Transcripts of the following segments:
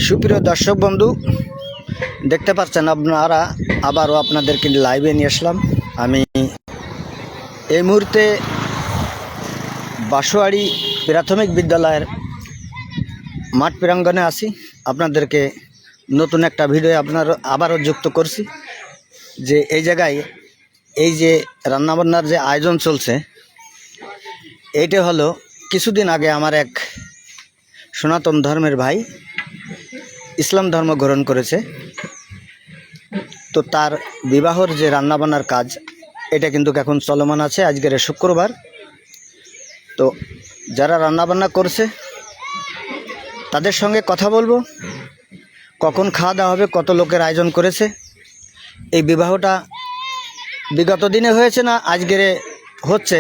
সুপ্রিয় দর্শক বন্ধু, দেখতে পাচ্ছেন আপনারা, আবারও আপনাদেরকে লাইভে নিয়ে আসলাম। আমি এই মুহূর্তে বাসুয়াড়ি প্রাথমিক বিদ্যালয়ের মাঠ প্রাঙ্গণে আছি। আপনাদেরকে নতুন একটা ভিডিও আবারও যুক্ত করছি যে এই জায়গায় এই যে রান্নাবান্নার যে আয়োজন চলছে, এইটা হলো কিছুদিন আগে আমার এক সনাতন ধর্মের ভাই ইসলাম ধর্ম গ্রহণ করেছে। তো তার বিবাহর যে রান্নাবান্নার কাজ, এটা কিন্তু এখন চলমান আছে। আজকের শুক্রবার। তো যারা রান্নাবান্না করছে তাদের সঙ্গে কথা বলবো, কখন খাওয়া দাওয়া হবে, কত লোকের আয়োজন করেছে, এই বিবাহটা বিগত দিনে হয়েছে না আজকের হচ্ছে,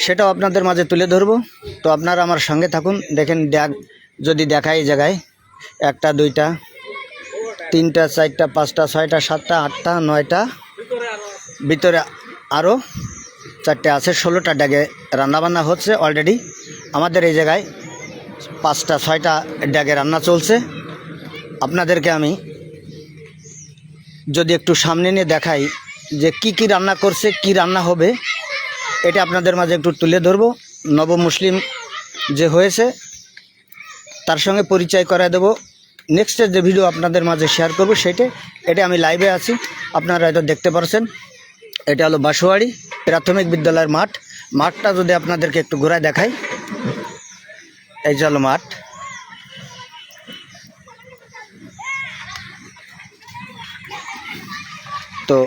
সেটাও আপনাদের মাঝে তুলে ধরবো। তো আপনারা আমার সঙ্গে থাকুন। দেখেন যদি দেখায় এই জায়গায় 1টা 2টা 3টা 4টা 5টা 6টা 7টা 8টা 9টা, ভিতরে আরও 4টে আছে, 16টা ড্যাগে রান্নাবান্না হচ্ছে অলরেডি। আমাদের এই জায়গায় 5টা 6টা ড্যাগে রান্না চলছে। আপনাদেরকে আমি যদি একটু সামনে নিয়ে দেখাই যে কি কি রান্না করছে, কি রান্না হবে, এটা আপনাদের মাঝে একটু তুলে ধরবো। নব মুসলিম যে হয়েছে তার সঙ্গে পরিচয় করায় দেবো। নেক্সটের যে ভিডিও আপনাদের মাঝে শেয়ার করব এটা আমি লাইভে আছি, আপনারা হয়তো দেখতে পারছেন। এটা হলো বাসুয়াড়ি প্রাথমিক বিদ্যালয়ের মাঠটা যদি আপনাদেরকে একটু ঘোরায় দেখাই, এই যে হলো মাঠ। তো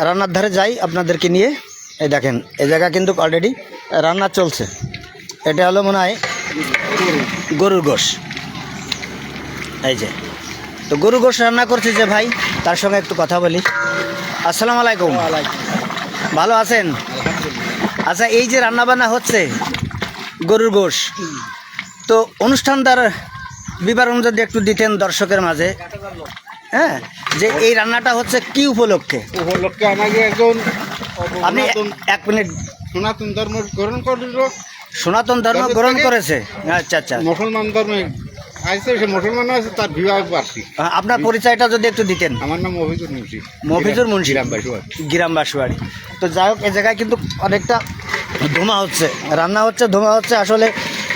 রান্নার ধারে যাই আপনাদেরকে নিয়ে। এই দেখেন এই জায়গা কিন্তু অলরেডি রান্না চলছে। এটা হলো মনে হয় গরুর গোশ। এই যে তো গরুর গোশ রান্না করছে যে ভাই, তার সঙ্গে একটু কথা বলি। আসসালামু আলাইকুম। ভালো আছেন? আচ্ছা, এই যে রান্নাবান্না হচ্ছে গরুর গোশ, তো অনুষ্ঠানটার বিবরণ যদি একটু দিতেন দর্শকের মাঝে। হ্যাঁ, যে এই রান্নাটা হচ্ছে কি উপলক্ষে? আমাকে একজন আপনি 1 মিনিট। সনাতন ধর্ম গ্রহণ করল, সনাতন ধর্ম গ্রহণ করেছে। আচ্ছা আচ্ছা। মুসলমান ধর্মে আছে, সে মুসলমান আছে, তার বিবাহ বার্ষিক। আপনার পরিচয়টা যদি একটু দিতেন। আমার নাম মফিজুর মুন্সি। মফিজুর মুন্সি, গ্রাম বাসুয়াড়ি। তো যাই হোক, এ জায়গায় কিন্তু অনেকটা ধোঁয়া হচ্ছে, রান্না হচ্ছে, ধোঁয়া হচ্ছে, আসলে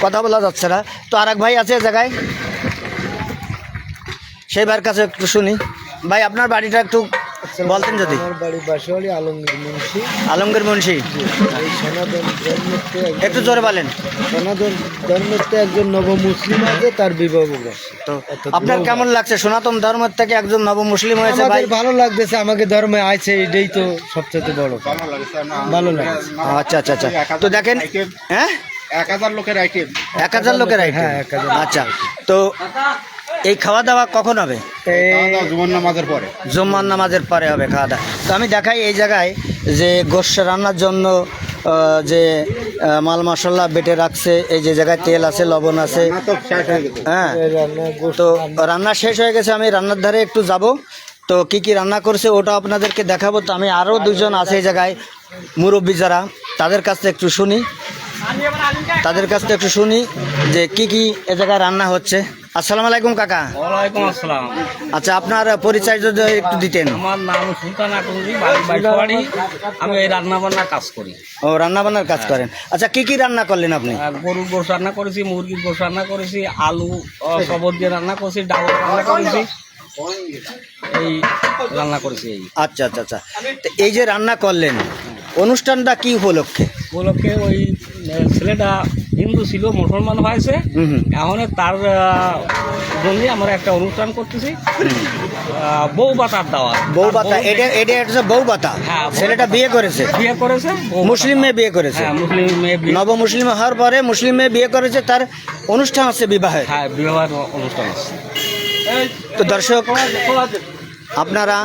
কথা বলা যাচ্ছে না। তো আর এক ভাই আছে এ জায়গায়, সেই ভাইয়ের কাছে একটু শুনি। ভাই, আপনার বাড়িটা একটু বলতেন যদি। আমার বাড়ি বাসুয়াড়ি, আলমগীর মুন্সি। আলমগীর মুন্সি, এই সনাতন ধর্মেতে একটু জোরে বলেন। সনাতন ধর্মেতে একজন নব মুসলিম আছে, তার বিবাহ বার্ষিক। তো আপনার কেমন লাগছে? সনাতন ধর্মের থেকে একজন নব মুসলিম হয়েছে ভাই। আমাদের ভালো লাগতেছে, আমাকে ধর্মে আছে, এটাই তো সবচেয়ে বড়। ভালো লাগছে। আচ্ছা আচ্ছা আচ্ছা। তো দেখেন, হ্যাঁ, 1000 লোকের আইটেম। 1000 লোকের আইটেম। হ্যাঁ, 1000। আচ্ছা, তো এই খাওয়া দাওয়া কখন হবে? জুমার নামাজের পরে। জুম্মার নামাজের পরে হবে খাওয়া দাওয়া। তো আমি দেখাই এই জায়গায় যে গোশ রান্নার জন্য যে মাল মশলা বেটে রাখছে। এই যে জায়গায় তেল আছে, লবণ আছে। হ্যাঁ, তো রান্না শেষ হয়ে গেছে। আমি রান্নার ধারে একটু যাব, তো কি কি রান্না করছে ওটা আপনাদেরকে দেখাবো। তো আমি আরও 2জন আছে এই জায়গায়, মুরব্বী যারা, তাদের কাছ থেকে একটু শুনি যে কি কি এ জায়গায় রান্না হচ্ছে। আসসালামু আলাইকুম কাকা। ওয়ালাইকুম আসসালাম। আচ্ছা, আপনার পরিচয় যদি একটু দিতেন। আমার নাম সুলতান আকন্দি, বাড়ি বাসুয়াড়ি। আমি এই রান্নাবান্নার কাজ করি। ও, রান্নাবান্নার কাজ করেন। আচ্ছা, কি কি রান্না করলেন আপনি? গরুর গোশ রান্না করেছি, মুরগির গোশ রান্না করেছি, আলু সবর দিয়ে রান্না করেছি, ডাল রান্না করেছি, এই রান্না করেছি। এই আচ্ছা আচ্ছা আচ্ছা। তো এই যে রান্না করলেন, অনুষ্ঠানটা কি উপলক্ষে? উপলক্ষে ওই ছেলেটা হিন্দু ছিল, মুসলমান হয়েছে, এখন তার জন্য আমরা একটা অনুষ্ঠান করতেছি, বউ বাতার দেওয়া। বউ বাতা, এটা হচ্ছে বউ বাতা। হ্যাঁ, ছেলেটা বিয়ে করেছে, মুসলিম মেয়ে বিয়ে করেছে। হ্যাঁ, মুসলিম মেয়ে। নব মুসলিম হওয়ার পরে মুসলিম মেয়ে বিয়ে করেছে, তার অনুষ্ঠান আছে বিবাহের। হ্যাঁ, বিবাহের অনুষ্ঠান আছে। তো দর্শক, আপনারা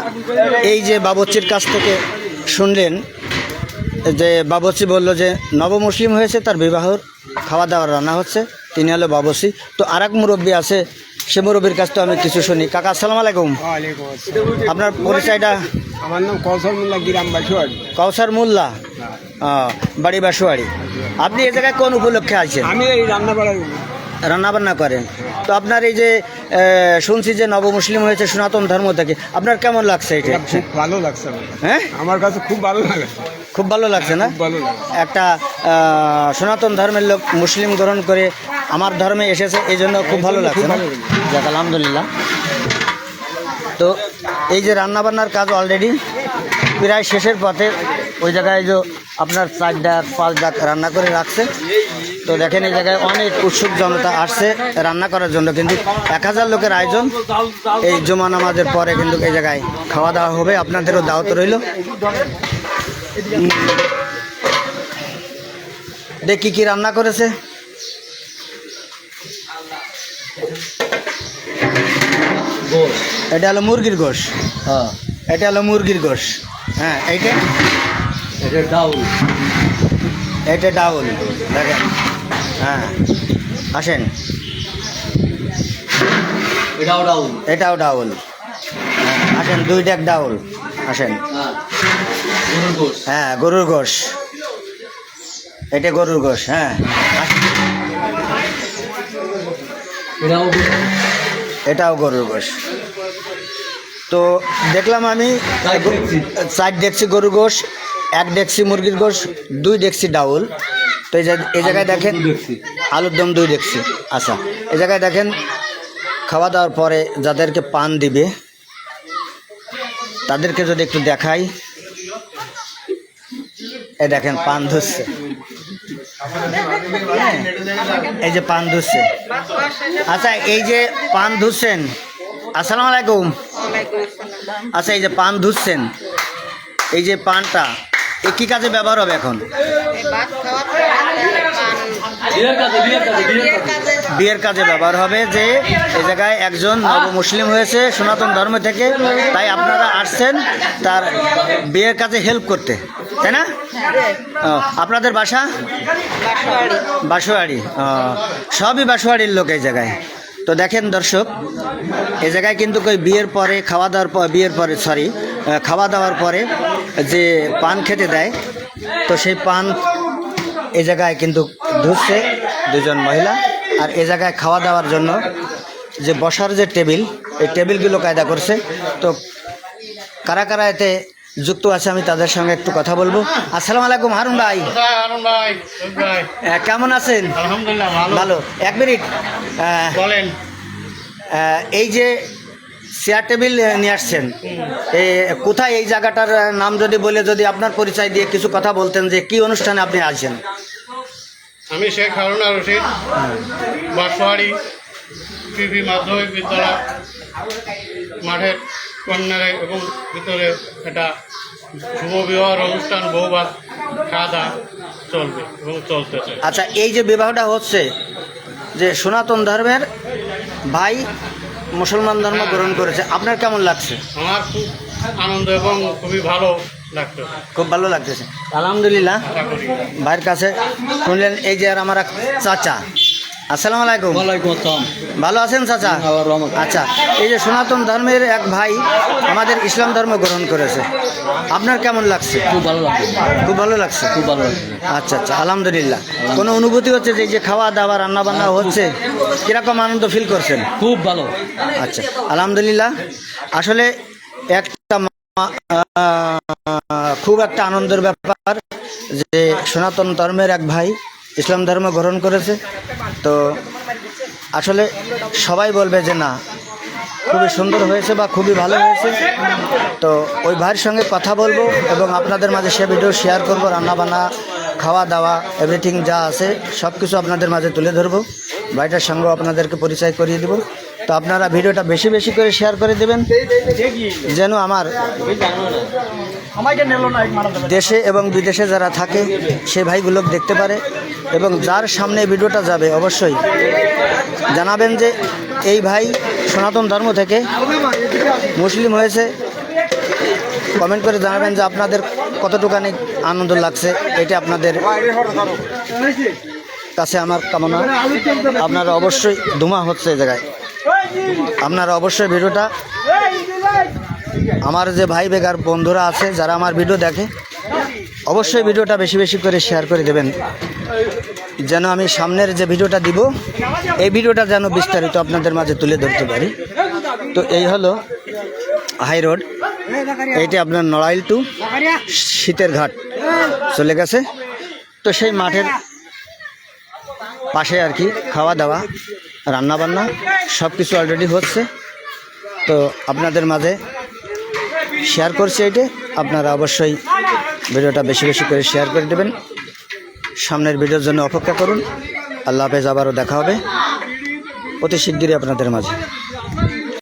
এই যে বাবুর্চির কাছ থেকে শুনলেন যে বাবুর্চি বলল যে নব মুসলিম হয়েছে, তার বিবাহর খাওয়া দাওয়া রান্না হচ্ছে, তিনি হলো বাবুর্চি। তো আর এক মুরব্বী আছে, সে মুরব্বীর কাছ থেকে আমি কিছু শুনি। কাকা, আসসালামু আলাইকুম। আপনার পরিচয়টা? আমার নাম কৌশল মোল্লা, গ্রাম বাসুয়াড়ি। কৌশল মোল্লা, বাড়ি বাসুয়াড়ি। আপনি এ জায়গায় কোন উপলক্ষে আছেন? আমি এই রান্না বাড়া রান্নাবান্না করেন। তো আপনার এই যে শুনছি যে নবমুসলিম হয়েছে সনাতন ধর্ম থেকে, আপনার কেমন লাগছে এটা? খুব ভালো লাগছে আমার কাছে। হ্যাঁ, আমার কাছে খুব ভালো লাগে। খুব ভালো লাগছে না? খুব ভালো লাগে। একটা সনাতন ধর্মের লোক মুসলিম গ্রহণ করে আমার ধর্মে এসেছে, এই জন্য খুব ভালো লাগছে না? যাক, আলহামদুলিল্লাহ। তো এই যে রান্নাবান্নার কাজ অলরেডি প্রায় শেষের পথে। ওই জায়গায় যে আপনার 4 ডাক 5 ডাক রান্না করে রাখছে। তো দেখেন এই জায়গায় অনেক উৎসুক জনতা আসছে রান্না করার জন্য, কিন্তু 1000 লোকের আয়োজন। এই জুমা নামাজের পরে কিন্তু এই জায়গায় খাওয়া দাওয়া হবে, আপনাদেরও দাওয়াত রইল। দেখি কি রান্না করেছে। এটা হলো মুরগির গোশ। হ্যাঁ, এটা হলো মুরগির গোশ। হ্যাঁ, এইটা এটা ডাউল। এটা ডাউল দেখেন। হ্যাঁ, আসেন। এটাও ডাউল। এটাও ডাউল। হ্যাঁ, আসেন, 2 ডাক ডাউল। আসেন। গরুর গোশ। হ্যাঁ, গরুর গোশ। এটা গরুর গোশ। হ্যাঁ, এটাও গরুর গোশ। তো দেখলাম আমি 4 ডেকচি গরুর গোশ, 1 ডেকচি মুরগির গোশ, 2 ডেকচি ডাউল। তো এই জায়গায় দেখেন আলুর দম 2 ডেকচি। আচ্ছা, এই জায়গায় দেখেন খাওয়া দাওয়ার পরে যাদেরকে পান দিবে তাদেরকে যদি একটু দেখাই, এই দেখেন পান ধুচ্ছে। এই যে পান ধুচ্ছে। আচ্ছা, এই যে পান ধুচ্ছেন, আসসালামু আলাইকুম। আচ্ছা, এই যে পান ধুচ্ছেন, এই যে পানটা এই কী কাজে ব্যবহার হবে এখন? বিয়ের কাজে ব্যবহার হবে। যে এই জায়গায় একজন নবমুসলিম হয়েছে সনাতন ধর্ম থেকে, তাই আপনারা আসছেন তার বিয়ের কাজে হেল্প করতে, তাই না? আপনাদের বাসা? বাসোয়ারি। সবই বাসোয়ারির লোক এই জায়গায়। তো দেখেন দর্শক, এই জায়গায় কিন্তু কই বিয়ের পরে খাওয়া দাওয়ার পর, বিয়ের পরে খাওয়া দাওয়ার পরে যে পান খেতে দেয়, তো সেই পান এই জায়গায় কিন্তু ধুচ্ছে 2 জন মহিলা। আর এই জায়গায় খাওয়া দাওয়ার জন্য যে বসার যে টেবিল, এই টেবিলগুলো কায়দা করছে। তো কারা কারা এতে যুক্ত আছে আমি তাদের সঙ্গে একটু কথা বলবো। আসসালামু আলাইকুম হারুন ভাই। কেমন আছেন? আলহামদুলিল্লাহ ভালো। 1 মিনিট বলেন। এই যে চেয়ার টেবিল নিয়ে আসছেন, কোথায় এই জায়গাটার নাম যদি বলে, যদি আপনার পরিচয় দিয়ে কিছু কথা বলতেন যে কি অনুষ্ঠানে আপনি আসছেন? আমি শেখ হারুন রশিদ, বাসোয়ারি পিপি মাধ্যমিক বিদ্যালয় মাঠের কর্নারে এবং ভিতরে একটা শুভ বিবাহের অনুষ্ঠান, বহুবার খাওয়া দাওয়া চলবে এবং চলতেছে। আচ্ছা, এই যে বিবাহটা হচ্ছে, যে সনাতন ধর্মের ভাই মুসলমান ধর্ম গ্রহণ করেছে, আপনার কেমন লাগছে? আমার খুব আনন্দ এবং খুবই ভালো লাগতো। খুব ভালো লাগতেছে, আলহামদুলিল্লাহ। ভাইয়ের কাছে শুনলেন। এই যে আর আমার এক চাচা। আসসালামু আলাইকুম। ভালো আছেন চাচা? আচ্ছা, এই যে সনাতন ধর্মের এক ভাই আমাদের ইসলাম ধর্ম গ্রহণ করেছে, আপনার কেমন লাগছে? খুব ভালো লাগছে। খুব ভালো লাগছে। খুব ভালো লাগছে। আচ্ছা আচ্ছা, আলহামদুলিল্লাহ। কোনো অনুভূতি হচ্ছে যে এই যে খাওয়া দাওয়া রান্না বান্না হচ্ছে, কিরকম আনন্দ ফিল করছেন? খুব ভালো। আচ্ছা, আলহামদুলিল্লাহ। আসলে একটা খুব একটা আনন্দের ব্যাপার যে সনাতন ধর্মের এক ভাই ইসলাম ধর্ম গ্রহণ করেছে। তো আসলে সবাই বলবে যে না, খুবই সুন্দর হয়েছে বা খুবই ভালো হয়েছে। তো ওই ভাইয়ের সঙ্গে কথা বলবো এবং আপনাদের মাঝে সে ভিডিও শেয়ার করবো। রান্নাবান্না, খাওয়া দাওয়া, এভরিথিং যা আছে সব কিছু আপনাদের মাঝে তুলে ধরবো। ভাইটার সঙ্গেও আপনাদেরকে পরিচয় করিয়ে দেবো। তো আপনারা ভিডিওটা বেশি বেশি করে শেয়ার করে দেবেন, যেন আমার দেশে এবং বিদেশে যারা থাকে সে ভাইগুলো দেখতে পারে। এবং যার সামনে ভিডিওটা যাবে অবশ্যই জানাবেন যে এই ভাই সনাতন ধর্ম থেকে মুসলিম হয়েছে। কমেন্ট করে জানাবেন যে আপনাদের কতটুকানি আনন্দ লাগছে। এটা আপনাদের কাছে আমার কামনা। আপনারা অবশ্যই ধুমা হচ্ছে এই জায়গায়, আপনারা অবশ্যই ভিডিওটা, আমার যে ভাই বেগার বন্ধুরা আছে যারা আমার ভিডিও দেখে, অবশ্যই ভিডিওটা বেশি বেশি করে শেয়ার করে দেবেন, যেন আমি সামনের যে ভিডিওটা দিব এই ভিডিওটা যেন বিস্তারিত আপনাদের মাঝে তুলে ধরতে পারি। তো এই হলো হাই রোড, এইটি আপনার নড়াইল টু শীতের ঘাট চলে গেছে। তো সেই মাঠের পাশে আর কি খাওয়া দাওয়া রান্নাবান্না সব কিছু অলরেডি হচ্ছে। তো আপনাদের মাঝে শেয়ার করছি এইটা, আপনারা অবশ্যই ভিডিওটা বেশি বেশি করে শেয়ার করে দেবেন। সামনের ভিডিওর জন্য অপেক্ষা করুন। আল্লাহ হাফেজ, আবারও দেখা হবে অতি শিগগিরই আপনাদের মাঝে।